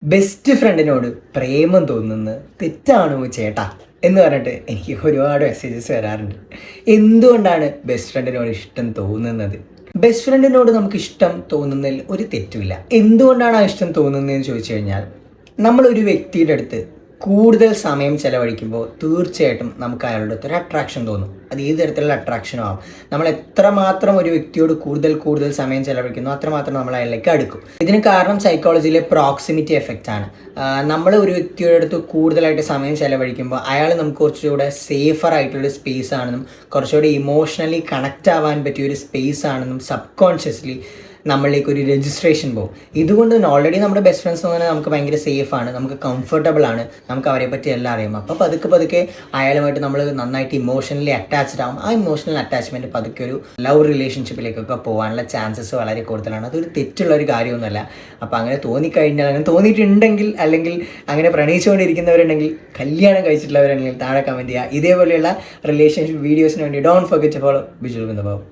Best ഫ്രണ്ടിനോട് പ്രേമം തോന്നുന്നത് തെറ്റാണോ ചേട്ടാ എന്ന് പറഞ്ഞിട്ട് എനിക്ക് ഒരുപാട് മെസ്സേജസ് വരാറുണ്ട്. എന്തുകൊണ്ടാണ് ബെസ്റ്റ് ഫ്രണ്ടിനോട് ഇഷ്ടം തോന്നുന്നത്? ബെസ്റ്റ് ഫ്രണ്ടിനോട് നമുക്ക് ഇഷ്ടം തോന്നുന്നതിൽ ഒരു തെറ്റുമില്ല. എന്തുകൊണ്ടാണ് ആ ഇഷ്ടം തോന്നുന്നതെന്ന് ചോദിച്ചു കഴിഞ്ഞാൽ, നമ്മളൊരു വ്യക്തിയുടെ അടുത്ത് കൂടുതൽ സമയം ചെലവഴിക്കുമ്പോൾ തീർച്ചയായിട്ടും നമുക്ക് അയാളുടെ അടുത്ത് ഒരു അട്രാക്ഷൻ തോന്നും. അത് ഏത് തരത്തിലുള്ള അട്രാക്ഷനും ആവും. നമ്മൾ എത്രമാത്രം ഒരു വ്യക്തിയോട് കൂടുതൽ സമയം ചെലവഴിക്കുന്നു അത്രമാത്രം നമ്മൾ അയാളിലേക്ക് അടുക്കും. ഇതിന് കാരണം സൈക്കോളജിയിലെ പ്രോക്സിമിറ്റി എഫക്റ്റ് ആണ്. നമ്മൾ ഒരു വ്യക്തിയുടെ അടുത്ത് കൂടുതലായിട്ട് സമയം ചെലവഴിക്കുമ്പോൾ അയാൾ നമുക്ക് കുറച്ചുകൂടെ സേഫർ ആയിട്ടുള്ളൊരു സ്പേസ് ആണെന്നും കുറച്ചുകൂടെ ഇമോഷണലി കണക്റ്റ് ആവാൻ പറ്റിയ ഒരു സ്പേസ് ആണെന്നും സബ് കോൺഷ്യസ്ലി നമ്മളിലേക്ക് ഒരു രജിസ്ട്രേഷൻ പോകും. ഇതുകൊണ്ട് തന്നെ ഓൾറെഡി നമ്മുടെ ബെസ്റ്റ് ഫ്രണ്ട്സ് എന്ന് പറഞ്ഞാൽ നമുക്ക് ഭയങ്കര സേഫാണ്, നമുക്ക് കംഫർട്ടബിൾ ആണ്, നമുക്ക് അവരെ പറ്റി എല്ലാം അറിയാം. അപ്പോൾ പതുക്കെ അയാളുമായിട്ട് നമ്മൾ നന്നായിട്ട് ഇമോഷണലി അറ്റാച്ച്ഡ് ആവും. ആ ഇമോഷണൽ അറ്റാച്ച്മെൻറ്റ് പതുക്കെ ഒരു ലവ് റിലേഷൻഷിപ്പിലേക്കൊക്കെ പോകാനുള്ള ചാൻസസ് വളരെ കൂടുതലാണ്. അതൊരു തെറ്റുള്ള ഒരു കാര്യമൊന്നുമല്ല. അപ്പോൾ അങ്ങനെ തോന്നിക്കഴിഞ്ഞാൽ, അങ്ങനെ തോന്നിയിട്ടുണ്ടെങ്കിൽ, അല്ലെങ്കിൽ അങ്ങനെ പ്രണയിച്ചുകൊണ്ടിരിക്കുന്നവരുണ്ടെങ്കിൽ, കല്യാണം കഴിച്ചിട്ടുള്ളവരുണ്ടെങ്കിൽ താഴെ കമൻറ്റ് ചെയ്യുക. ഇതേപോലെയുള്ള റിലേഷൻഷിപ്പ് വീഡിയോസിന് വേണ്ടി don't forget to follow Bijul Bindu Babu.